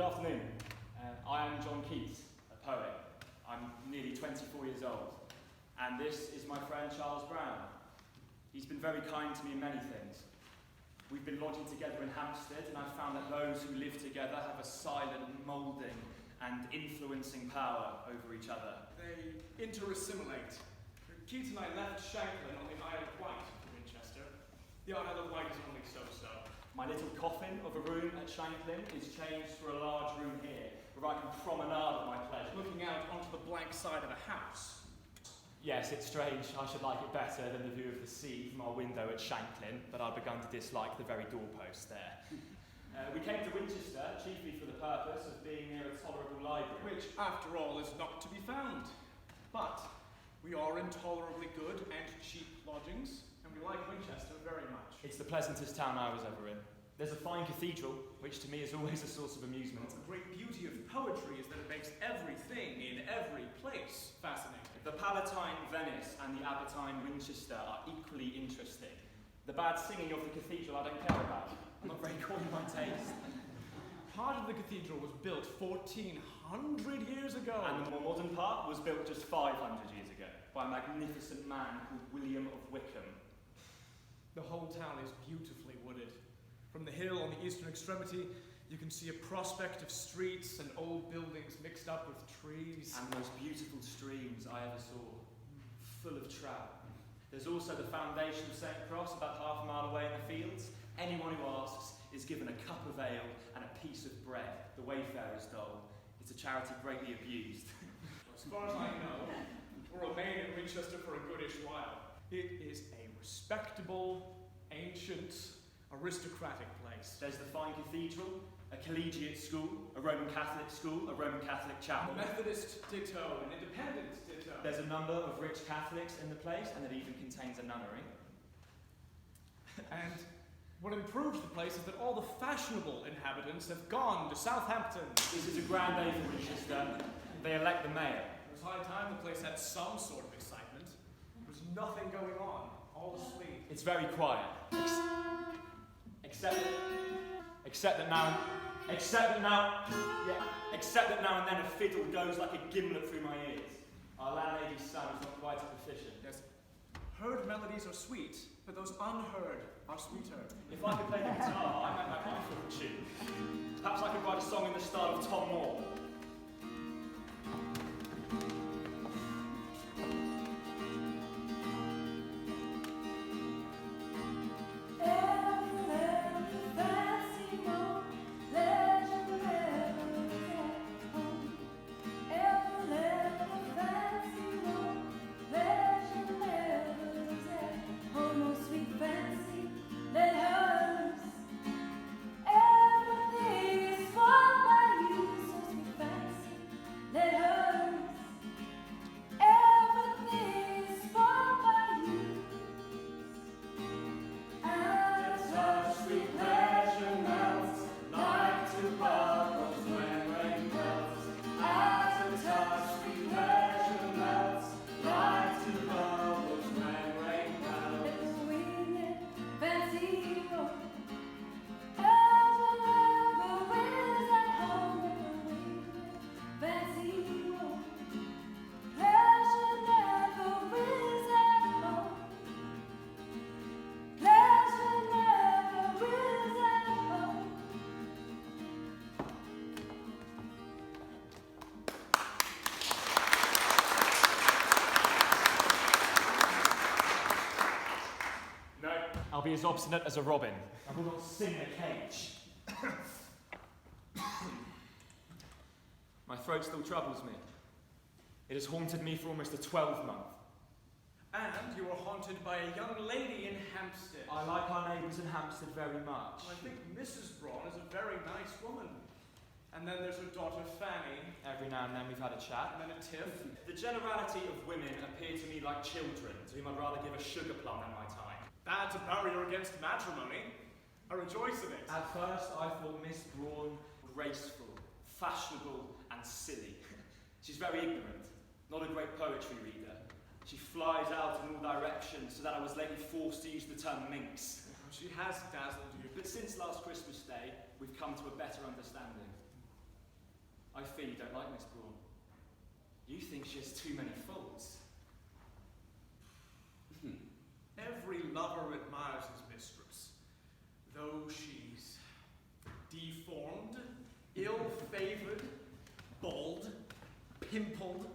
Good afternoon. I am John Keats, a poet. I'm nearly 24 years old, and this is my friend Charles Brown. He's been very kind to me in many things. We've been lodging together in Hampstead, and I've found that those who live together have a silent moulding and influencing power over each other. They interassimilate. Keats and I left Shanklin on the Isle of Wight in Winchester. The Isle of Wight is only so-so. My little coffin of a room at Shanklin is changed for a large room here, where I can promenade at my pleasure. Looking out onto the blank side of a house. Yes, it's strange. I should like it better than the view of the sea from our window at Shanklin, but I've begun to dislike the very doorpost there. We came to Winchester chiefly for the purpose of being near a tolerable library. Which, after all, is not to be found. But we are in tolerably good and cheap lodgings, and we like Winchester very much. It's the pleasantest town I was ever in. There's a fine cathedral, which to me is always a source of amusement. The great beauty of poetry is that it makes everything in every place fascinating. The Palatine Venice and the Abatine Winchester are equally interesting. The bad singing of the cathedral I don't care about. I'm not very coy in my taste. Part of the cathedral was built 1,400 years ago. And the more modern part was built just 500 years ago by a magnificent man called William of Wickham. The whole town is beautifully wooded. From the hill on the eastern extremity, you can see a prospect of streets and old buildings mixed up with trees. And the most beautiful streams I ever saw, full of trout. There's also the foundation of St. Cross about half a mile away in the fields. Anyone who asks is given a cup of ale and a piece of bread, the wayfarer's dole. It's a charity greatly abused. As far as I know, we'll remain in Winchester for a goodish while. It is a respectable, ancient, aristocratic place. There's the fine cathedral, a collegiate school, a Roman Catholic school, a Roman Catholic chapel. A Methodist ditto, an Independent ditto. There's a number of rich Catholics in the place, and it even contains a nunnery. And what improves the place is that all the fashionable inhabitants have gone to Southampton. This is a grand day for Winchester. They elect the mayor. It was high time the place had some sort of excitement. There was nothing going on, all asleep. It's very quiet. Except that now and then a fiddle goes like a gimlet through my ears. Our landlady's son is not quite as proficient. Yes, heard melodies are sweet, but those unheard are sweeter. If I could play the guitar, I might make my favorite tune. Perhaps I could write a song in the style of Tom Moore. I'll be as obstinate as a robin. I will not sing in a cage. My throat still troubles me. It has haunted me for almost a 12-month. And you were haunted by a young lady in Hampstead. I like our neighbours in Hampstead very much. I think Mrs. Brawne is a very nice woman. And then there's her daughter Fanny. Every now and then we've had a chat. And then a tiff. The generality of women appear to me like children, to whom I'd rather give a sugar plum than my time. That's a barrier against matrimony. I rejoice in it. At first, I thought Miss Brawne graceful, fashionable, and silly. She's very ignorant, not a great poetry reader. She flies out in all directions, so that I was lately forced to use the term minx. She has dazzled you. But since last Christmas Day, we've come to a better understanding. fear you don't like Miss Brawne. You think she has too many faults. Every lover admires his mistress, though she's deformed, ill-favoured, bald, pimpled,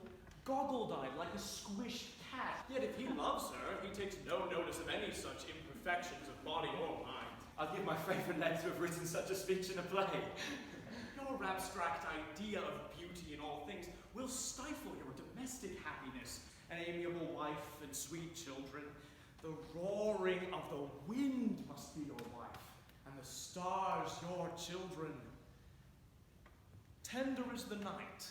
goggle-eyed like a squished cat. Yet if he loves her, he takes no notice of any such imperfections of body or mind. I'd give my favourite lead to have written such a speech in a play. Your abstract idea of beauty in all things will stifle your domestic happiness, an amiable wife and sweet children. The roaring of the wind must be your wife, and the stars your children. Tender is the night,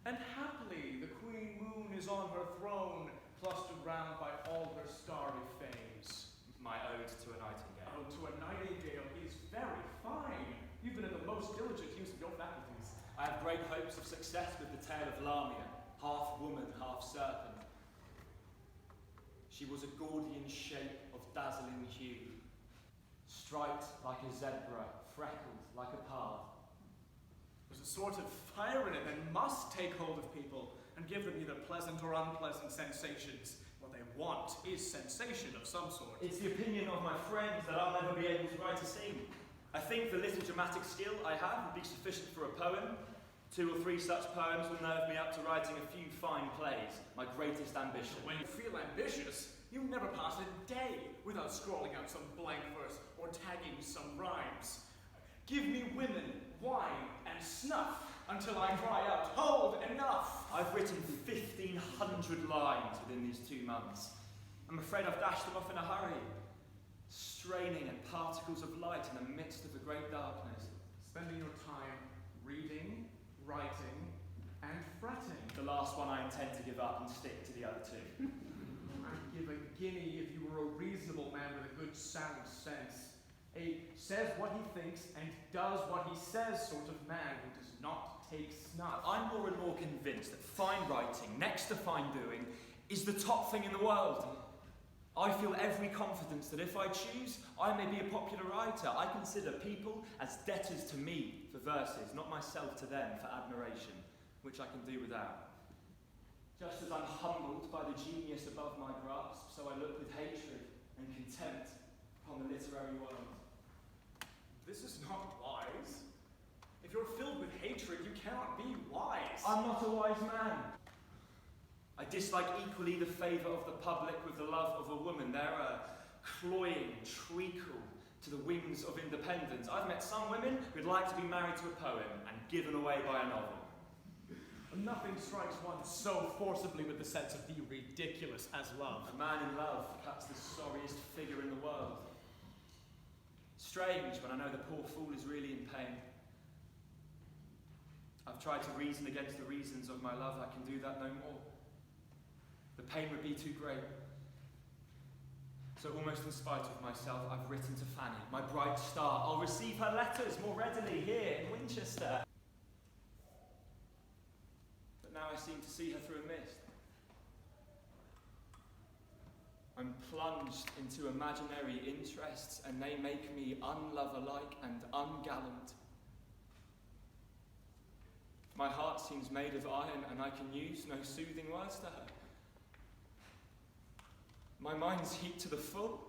and happily the queen moon is on her throne, clustered round by all her starry fames. My ode to a nightingale. Ode to a nightingale is very fine. You've been in the most diligent use of your faculties. I have great hopes of success with the tale of Lamia, half woman, half serpent. She was a Gordian shape of dazzling hue, striped like a zebra, freckled like a pard. There's a sort of fire in it that must take hold of people and give them either pleasant or unpleasant sensations. What they want is sensation of some sort. It's the opinion of my friends that I'll never be able to write a scene. I think the little dramatic skill I have would be sufficient for a poem. 2 or 3 such poems will nerve me up to writing a few fine plays, my greatest ambition. When you feel ambitious, you never pass a day without scrawling out some blank verse or tagging some rhymes. Give me women, wine, and snuff until I cry out, hold, enough! I've written 1,500 lines within these 2 months. I'm afraid I've dashed them off in a hurry, straining at particles of light in the midst of the great darkness. Spending your time reading, writing, and fretting. The last one I intend to give up and stick to the other 2. I'd give a guinea if you were a reasonable man with a good sound sense. A says what he thinks and does what he says sort of man who does not take snuff. I'm more and more convinced that fine writing, next to fine doing, is the top thing in the world. I feel every confidence that if I choose, I may be a popular writer. I consider people as debtors to me for verses, not myself to them for admiration, which I can do without. Just as I'm humbled by the genius above my grasp, so I look with hatred and contempt upon the literary world. This is not wise. If you're filled with hatred, you cannot be wise. I'm not a wise man. I dislike equally the favour of the public with the love of a woman. They're a cloying treacle to the wings of independence. I've met some women who'd like to be married to a poem and given away by a novel. Nothing strikes one so forcibly with the sense of the ridiculous as love. A man in love cuts the sorriest figure in the world. Strange when I know the poor fool is really in pain. I've tried to reason against the reasons of my love. I can do that no more. The pain would be too great. So almost in spite of myself, I've written to Fanny, my bright star. I'll receive her letters more readily here in Winchester. But now I seem to see her through a mist. I'm plunged into imaginary interests, and they make me unlover-like and ungallant. My heart seems made of iron, and I can use no soothing words to her. My mind's heaped to the full,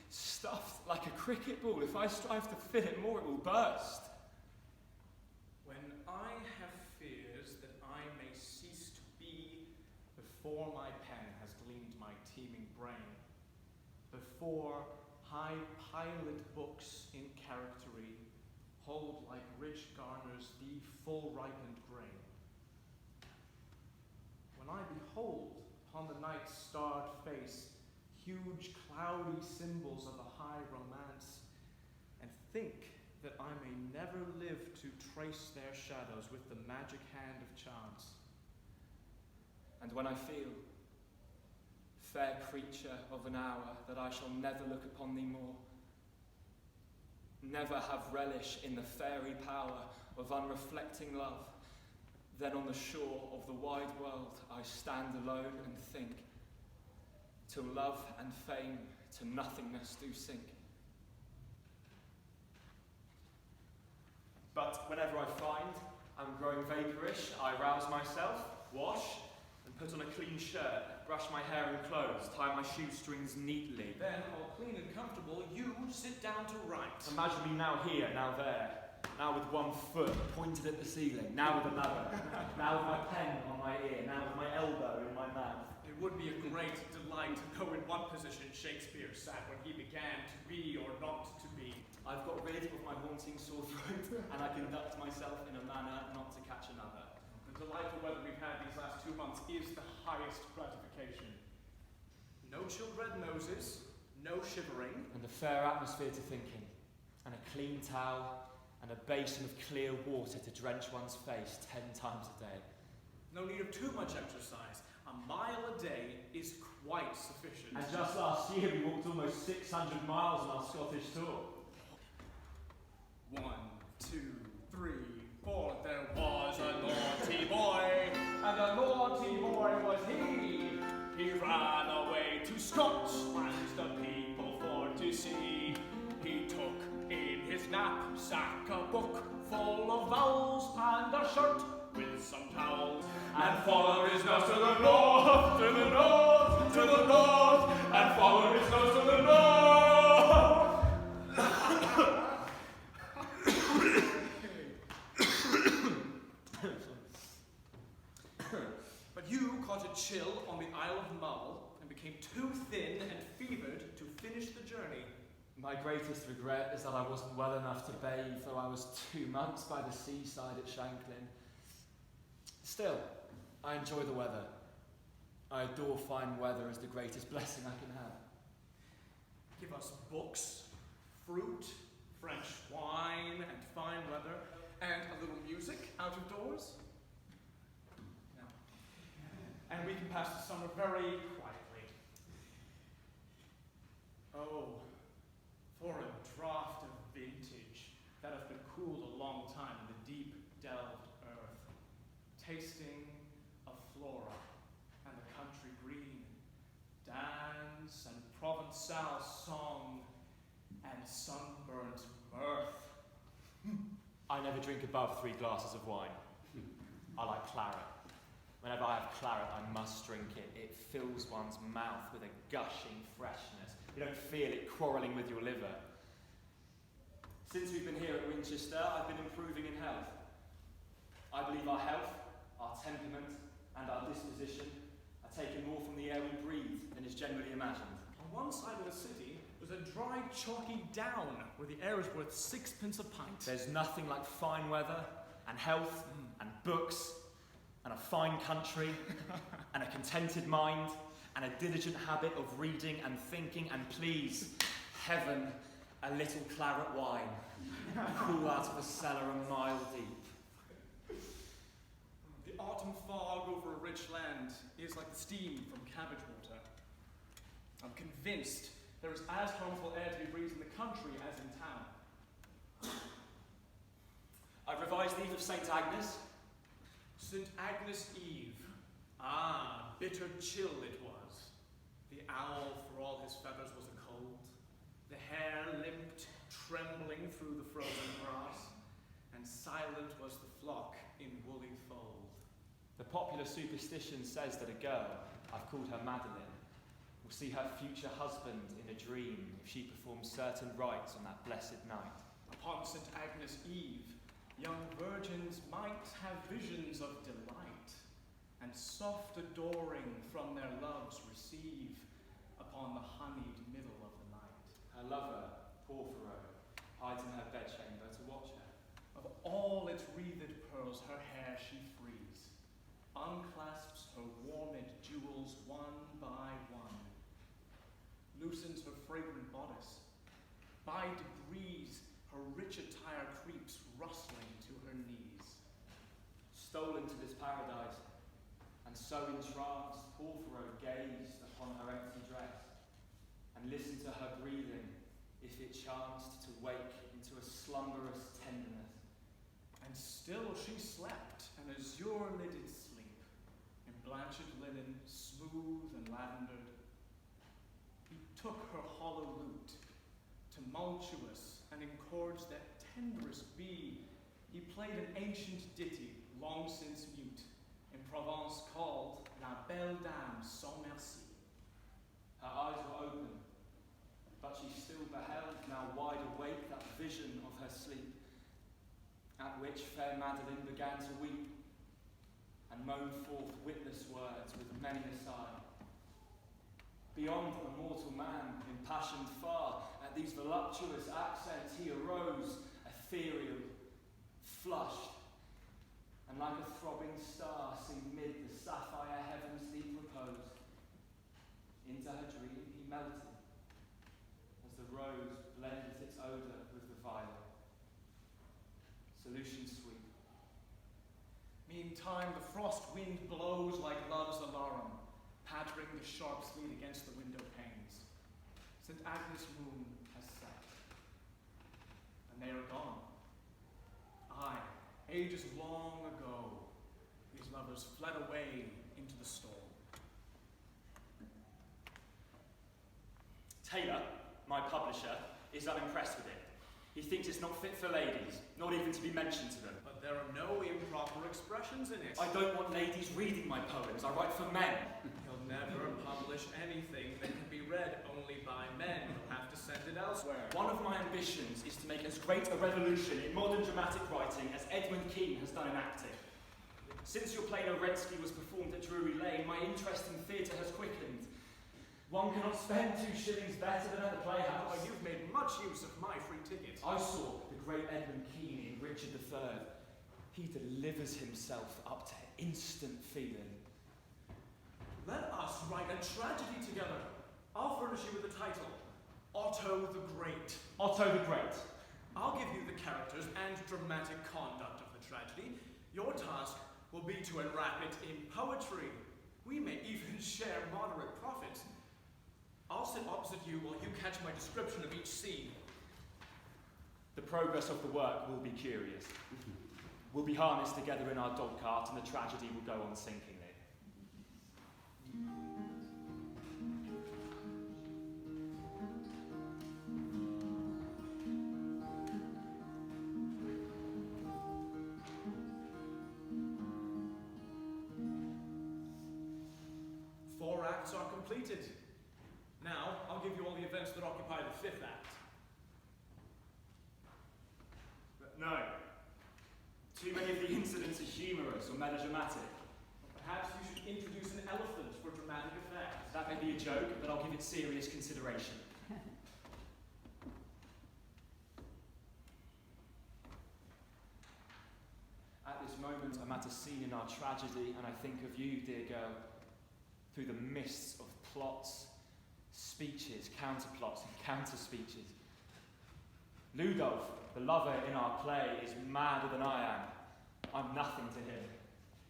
stuffed like a cricket ball. If I strive to fill it more, it will burst. When I have fears that I may cease to be before my pen has gleamed my teeming brain, before high pilot books in charactery hold like rich garners the full ripened grain. When I behold upon the night's starred face huge cloudy symbols of a high romance, and think that I may never live to trace their shadows with the magic hand of chance. And when I feel, fair creature of an hour, that I shall never look upon thee more, never have relish in the fairy power of unreflecting love, then on the shore of the wide world I stand alone and think, till love and fame to nothingness do sink. But whenever I find I'm growing vaporish, I rouse myself, wash, and put on a clean shirt, brush my hair and clothes, tie my shoestrings neatly. Then, all clean and comfortable, you sit down to write. Imagine me now here, now there, now with one foot pointed at the ceiling, now with another, now with my pen on my ear, now with my elbow in my mouth. It would be a great delight to know in what position Shakespeare sat when he began to be or not to be. I've got rid of my haunting sore throat, and I conduct myself in a manner not to catch another. The delightful weather we've had these last 2 months is the highest gratification. No chilled red noses, no shivering. And a fair atmosphere to think in, and a clean towel, and a basin of clear water to drench one's face 10 times a day. No need of too much exercise. A mile a day is quite sufficient. And just last year we walked almost 600 miles on our Scottish tour. 1, 2, 3, 4. There was a naughty boy, and a naughty boy was he. He ran away to Scotland, the people for to see. He took in his knapsack a book full of vowels and a shirt with some towels, and followed his nose to the north, to the north, to the north, and followed his nose to the north. But you caught a chill on the Isle of Mull and became too thin and fevered to finish the journey. My greatest regret is that I wasn't well enough to bathe, though I was 2 months by the seaside at Shanklin. Still, I enjoy the weather. I adore fine weather as the greatest blessing I can have. Give us books, fruit, French wine, and fine weather, and a little music out of doors. No. And we can pass the summer very quietly. Oh, for a draught of vintage that has been cooled a long time in the deep delved earth, tasting of flora and the country green, dance and Provençal song and sunburnt mirth. I never drink above 3 glasses of wine. I like claret. Whenever I have claret, I must drink it. It fills one's mouth with a gushing freshness. You don't feel it quarrelling with your liver. Since we've been here at Winchester, I've been improving in health. I believe our health, our temperament, and our disposition are taken more from the air we breathe than is generally imagined. On one side of the city was a dry, chalky down where the air is worth 6p a pint. There's nothing like fine weather, and health, and books, and a fine country, and a contented mind, and a diligent habit of reading and thinking, and please, heaven, a little claret wine, cool out of a cellar a mile deep. The autumn fog over a rich land is like the steam from cabbage water. I'm convinced there is as harmful air to be breathed in the country as in town. I've revised the Eve of St. Agnes. St. Agnes Eve. Ah, bitter chill it was. The owl, for all his feathers, was a cold. The hare limped, trembling through the frozen grass, and silent was the flock in woolly fold. The popular superstition says that a girl, I've called her Madeline, will see her future husband in a dream if she performs certain rites on that blessed night. Upon St. Agnes Eve, young virgins might have visions of delight, and soft adoring from their loves receive upon the honeyed middle of the night. Her lover, Porphyro, hides in her bedchamber to watch her. Of all its wreathed pearls her hair she frees, unclasps her warmed jewels one by one, loosens her fragrant bodice. By degrees her rich attire creeps rustling to her knees. Stolen to this paradise, and so entranced, Porphyro gazed upon her empty dress, and listened to her breathing, if it chanced to wake into a slumberous tenderness. And still she slept, an azure-lidded sleep, in blanched linen, smooth and lavendered. He took her hollow lute, tumultuous, and in chords that tenderest be, He played an ancient ditty, long since mute, in Provence called La Belle Dame sans Merci. Her eyes were open, but she still beheld, now wide awake, that vision of her sleep, at which fair Madeline began to weep, and moaned forth witless words with many a sigh. Beyond a mortal man, impassioned far, at these voluptuous accents he arose, ethereal, flushed, and like a throbbing star seen mid the sapphire heaven's deep repose. Into her dream he melted, as the rose blended its odour with the violet. Solution sweet. Meantime, the frost wind blows like love's alarum, pattering the sharp sleet against the window panes. St. Agnes' moon has set, and they are gone. Aye, ages long ago, these lovers fled away into the storm. Taylor, my publisher, is unimpressed with it. He thinks it's not fit for ladies, not even to be mentioned to them. But there are no improper expressions in it. I don't want ladies reading my poems. I write for men. He'll never publish anything that can be read only by men. He'll have to send it elsewhere. One of my ambitions is to make as great a revolution in modern dramatic writing as Edmund Kean has done in acting. Since your play Orensky was performed at Drury Lane, my interest in theatre has quickened. One cannot spend 2 shillings better than at the Playhouse. Oh, you've made much use of my free ticket. I saw the great Edmund Kean in Richard III. He delivers himself up to instant feeling. Let us write a tragedy together. I'll furnish you with the title, Otto the Great. Otto the Great. I'll give you the characters and dramatic conduct of the tragedy. Your task will be to enwrap it in poetry. We may even share moderate profits. I'll sit opposite you while you catch my description of each scene. The progress of the work will be curious. We'll be harnessed together in our dog cart, and the tragedy will go on sinkingly. Four acts are completed. Now, I'll give you all the events that occupy the 5th act. No. Too many of the incidents are humorous or melodramatic. Perhaps you should introduce an elephant for dramatic effect. That may be a joke, but I'll give it serious consideration. At this moment, I'm at a scene in our tragedy, and I think of you, dear girl, through the mists of plots, speeches, counterplots, and counter-speeches. Ludolf, the lover in our play, is madder than I am. I'm nothing to him.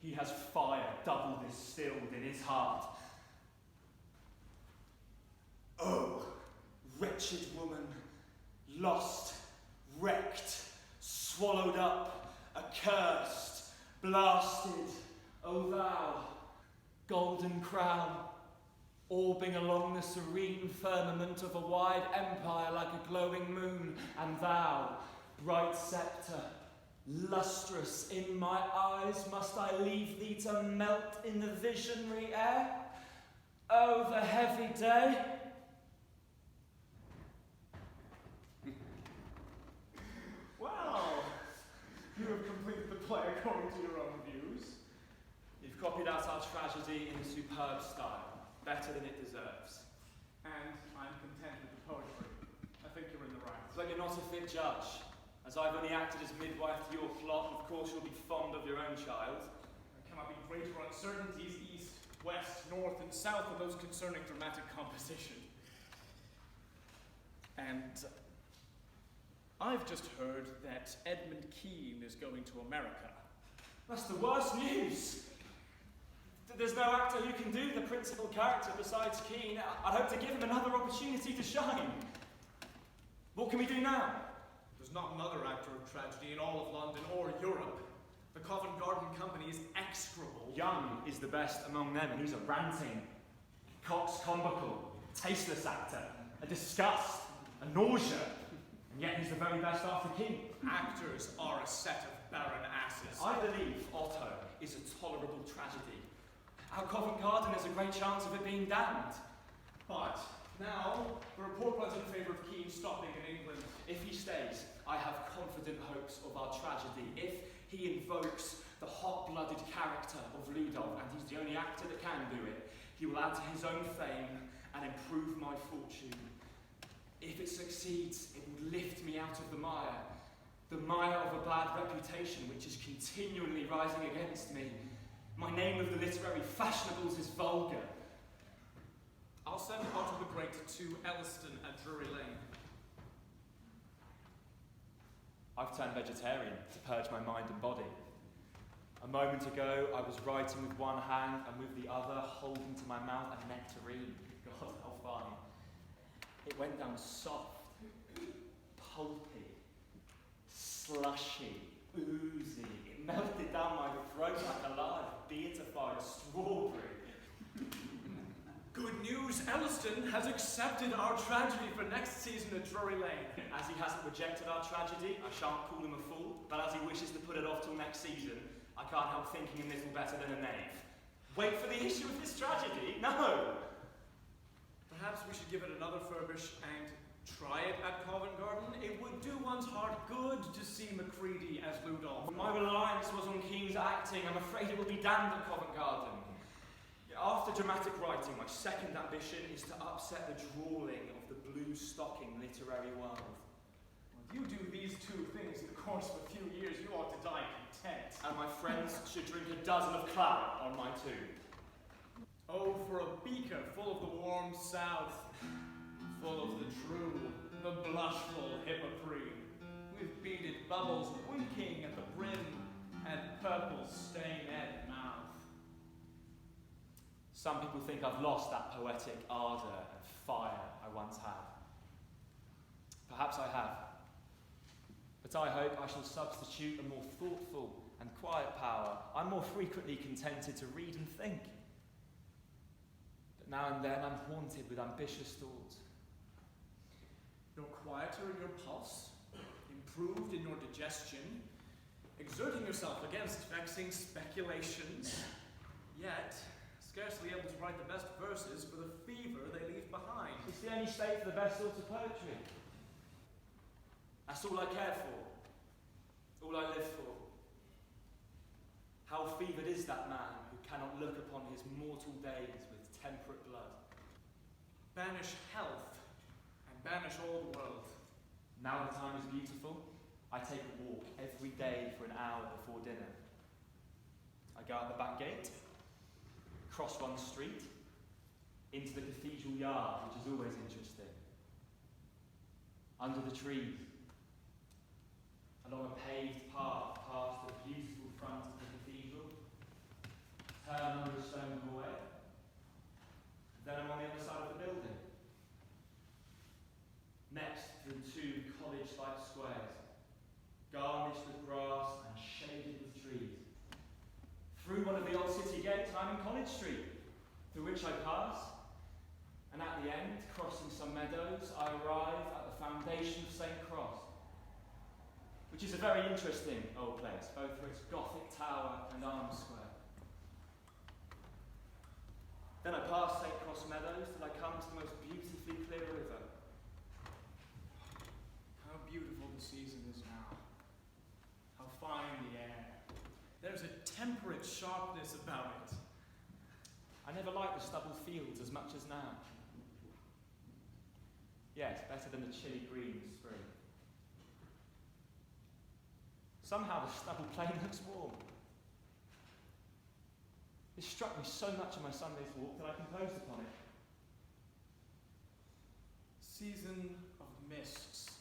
He has fire double distilled in his heart. Oh, wretched woman, lost, wrecked, swallowed up, accursed, blasted, O thou, golden crown, orbing along the serene firmament of a wide empire like a glowing moon, and thou, bright sceptre, lustrous in my eyes, must I leave thee to melt in the visionary air? Oh, the heavy day! Well, you have completed the play according to your own views. You've copied out our tragedy in a superb style, better than it deserves. And I'm content with the poetry. I think you're in the right. But you're not a fit judge. As I've only acted as midwife to your plot, and of course you'll be fond of your own child. There cannot be greater uncertainties east, west, north, and south of those concerning dramatic composition. And I've just heard that Edmund Kean is going to America. That's the worst news. There's no actor who can do the principal character besides Kean. I'd hope to give him another opportunity to shine. What can we do now? There's not another actor of tragedy in all of London or Europe. The Covent Garden Company is execrable. Young is the best among them, and he's a ranting, coxcombical, tasteless actor, a disgust, a nausea, and yet he's the very best after Kean. Actors are a set of barren asses. I believe Otto is a tolerable tragedy. Our Covent Garden has a great chance of it being damned. But now, the report runs in favour of Keats stopping in England. If he stays, I have confident hopes of our tragedy. If he invokes the hot-blooded character of Ludolf, and he's the only actor that can do it, he will add to his own fame and improve my fortune. If it succeeds, it will lift me out of the mire of a bad reputation which is continually rising against me. My name of the literary fashionables is vulgar. I'll send Otto the Great to Elliston at Drury Lane. I've turned vegetarian to purge my mind and body. A moment ago, I was writing with one hand and with the other holding to my mouth a nectarine. God, how fine. It went down soft, pulpy, slushy, oozy. It melted down my throat like a large beatified strawberry. Good news, Elliston has accepted our tragedy for next season at Drury Lane. As he hasn't rejected our tragedy, I shan't call him a fool, but as he wishes to put it off till next season, I can't help thinking him little better than a knave. Wait for the issue of this tragedy? No! Perhaps we should give it another furbish and try it at Covent Garden. It would do one's heart good to see Macready as Ludolf. My reliance was on Keane's acting. I'm afraid it will be damned at Covent Garden. After dramatic writing, my second ambition is to upset the drawling of the blue-stocking literary world. Well, if you do these two things in the course of a few years, you ought to die content. And my friends should drink a dozen of claret on my tomb. Oh, for a beaker full of the warm south, full of the true, the blushful Hippocrene, with beaded bubbles winking at the brim and purple stain-ed mouth. Some people think I've lost that poetic ardour and fire I once had. Perhaps I have. But I hope I shall substitute a more thoughtful and quiet power. I'm more frequently contented to read and think. But now and then I'm haunted with ambitious thoughts. You're quieter in your pulse, improved in your digestion, exerting yourself against vexing speculations, yet scarcely able to write the best verses for the fever they leave behind. It's the only state for the best sort of poetry. That's all I care for. All I live for. How fevered is that man who cannot look upon his mortal days with temperate blood? Banish health, and banish all the world. Now the time is beautiful. I take a walk every day for an hour before dinner. I go out the back gate, cross one street, into the cathedral yard, which is always interesting. Under the trees, along a paved path past the beautiful front of the cathedral, turn under a stone doorway, then I'm on the other side of the building. Next, through two college-like squares, garnished with grass and shaded with trees. Through one of the old city gates, I'm in College Street, through which I pass, and at the end, crossing some meadows, I arrive at the foundation of St. Cross, which is a very interesting old place, both for its Gothic tower and arms square. Then I pass St. Cross meadows till I come to the most beautifully clear river. How beautiful the season is now. How fine the air. There's a temperate sharpness about it. I never liked the stubble fields as much as now. Yes, better than the chilly green of spring. Somehow the stubble plain looks warm. It struck me so much on my Sunday's walk that I composed upon it. Season of mists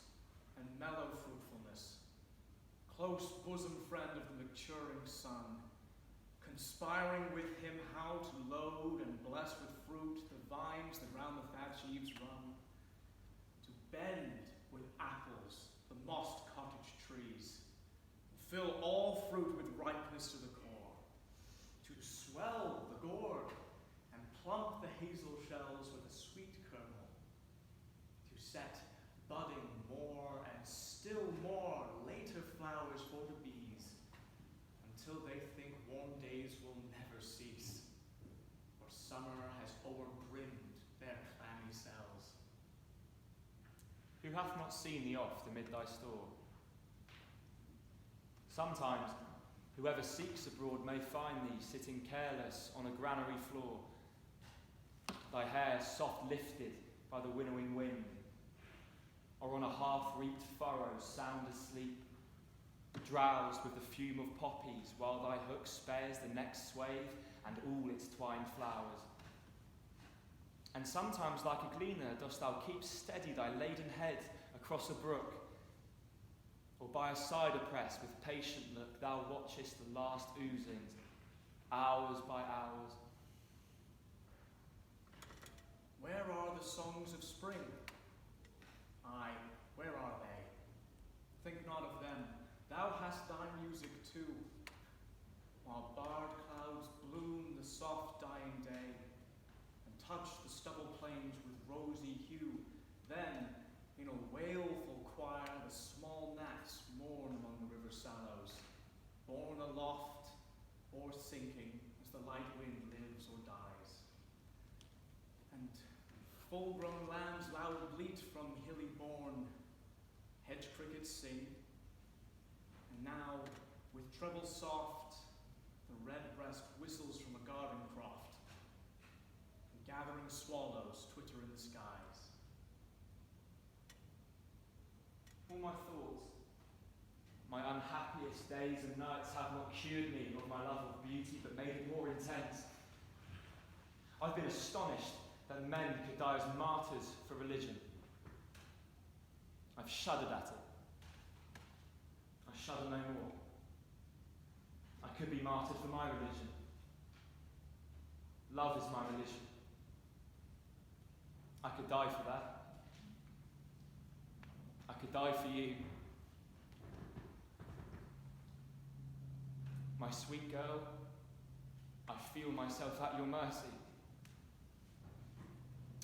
and mellow fruitfulness, close bosom friend of the maturing sun, conspiring with him how to load and bless with fruit the vines that round the thatch eaves run, to bend with apples the mossed cottage trees, fill all fruit with ripeness to the core, to swell the gourd and plump the hazel shells with a sweet kernel, to set budding more and still more later flowers for the bees, summer has overbrimmed their clammy cells. Who hath not seen thee oft amid thy store? Sometimes whoever seeks abroad may find thee sitting careless on a granary floor, thy hair soft lifted by the winnowing wind, or on a half-reaped furrow sound asleep, drowsed with the fume of poppies while thy hook spares the next swathe and all its twined flowers. And sometimes like a gleaner dost thou keep steady thy laden head across a brook, or by a cider press with patient look thou watchest the last oozings, hours by hours. Where are the songs of spring? Aye, where are they? Think not of them, thou hast thy music too. While barred clouds bloom the soft dying day, and touch the stubble plains with rosy hue, then, in a wailful choir, the small gnats mourn among the river sallows, borne aloft or sinking as the light wind lives or dies. And full-grown lambs loud bleat from hilly bourne, hedge crickets sing, and now, with treble soft, the redbreast whistles from a garden croft, and gathering swallows twitter in the skies. All my thoughts, my unhappiest days and nights have not cured me of my love of beauty, but made it more intense. I've been astonished that men could die as martyrs for religion. I've shuddered at it. I shudder no more. I could be martyred for my religion. Love is my religion. I could die for that. I could die for you. My sweet girl, I feel myself at your mercy.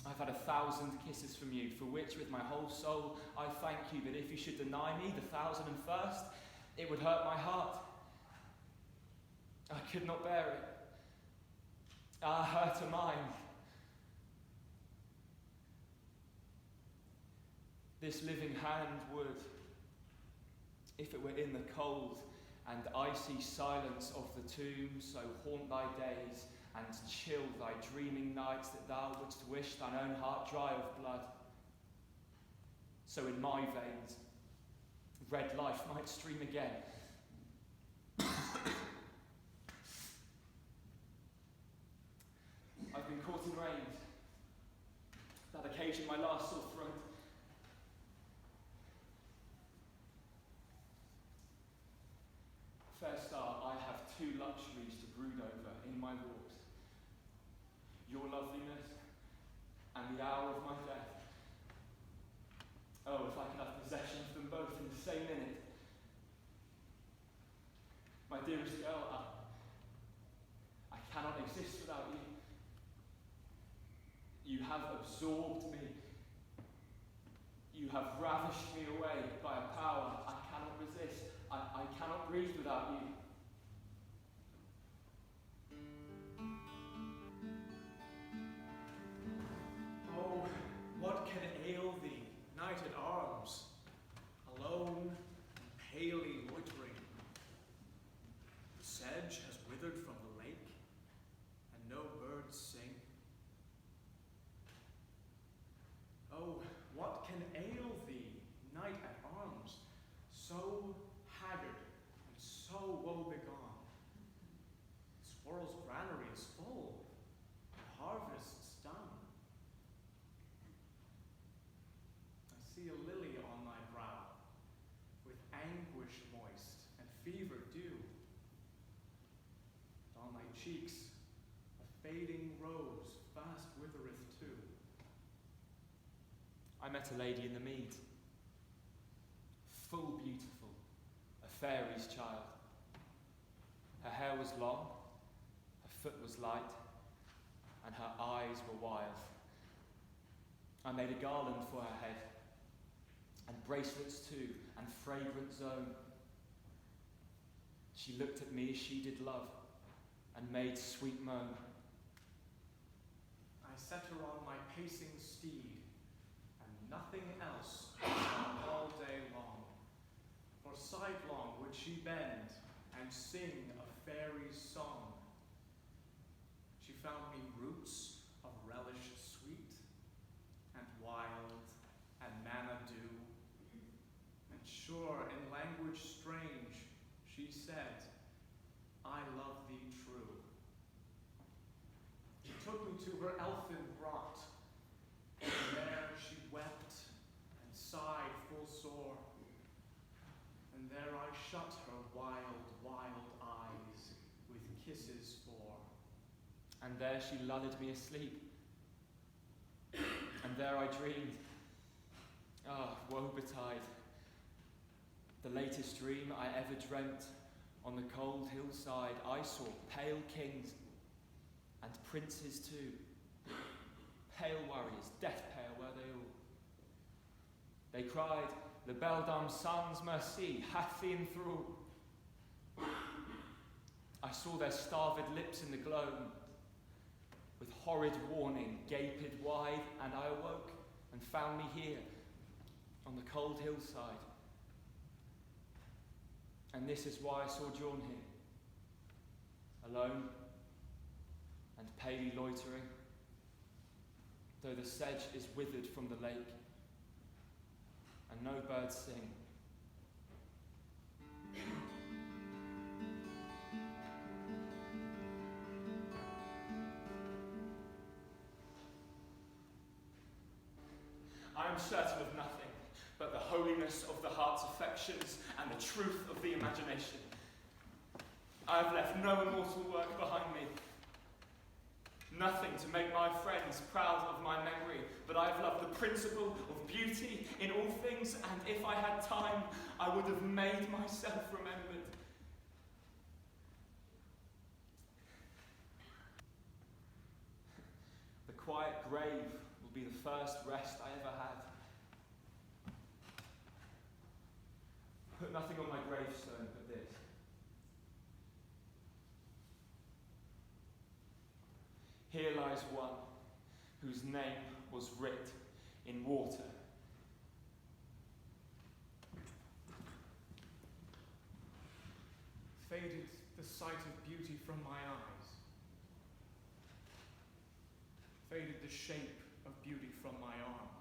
I've had 1,000 kisses from you, for which with my whole soul I thank you, but if you should deny me the 1,001st, it would hurt my heart. I could not bear it. Her to mine. This living hand would, if it were in the cold and icy silence of the tomb, so haunt thy days and chill thy dreaming nights that thou wouldst wish thine own heart dry of blood. So in my veins, red life might stream again. I've been caught in rains that occasioned my last sore throat. Fair star, I have two luxuries to brood over in my walks: your loveliness and the hour of my death. Oh, if I could have possession of them both in the same minute. My dearest girl, I cannot exist without you. You have absorbed me. You have ravished me away by a power I cannot resist. I cannot breathe without you. Oh, what can ail thee, knight at arms, alone and palely loitering? The sedge has withered from the lake, and no birds sing. Oh, what can ail thee, knight at arms, so haggard and so woebegone? Squirrel's granary is full, the harvest's done. I see a lily on thy brow, with anguish moist and fever dew. And on thy cheeks a fading rose fast withereth too. I met a lady in the mead, full beautiful, a fairy's child. Her hair was long, her foot was light, and her eyes were wild. I made a garland for her head, and bracelets too, and fragrant zone. She looked at me as she did love, and made sweet moan. I set her on my pacing steed, and nothing else all day long. For sidelong would she bend and sing a fairy's song. She found me roots of relish sweet, and wild, and manna dew. And sure, in language strange, she said, I love thee true. She took me to her elfin grot, and there she wept and sighed full sore. And there I shut her wild, wild eyes with kisses for. And there she lulled me asleep, and there I dreamed. Ah, woe betide. The latest dream I ever dreamt, on the cold hillside I saw pale kings, and princes too. Pale warriors, death pale were they all. They cried, the beldam sun's mercy hath thee in thrall. I saw their starved lips in the gloam, with horrid warning gaped wide, and I awoke and found me here, on the cold hillside. And this is why I sojourn here, alone and palely loitering, though the sedge is withered from the lake, and no birds sing. I am certain of nothing but the holiness of the heart's affections and the truth of the imagination. I have left no immortal work behind me, nothing to make my friends proud of my memory, but I have loved the principle of beauty in all things, and if I had time, I would have made myself remembered. The quiet grave will be the first rest I ever had. Put nothing on my gravestone but this. Here lies one whose name was writ in water. Faded the sight of beauty from my eyes. Faded the shape of beauty from my arm.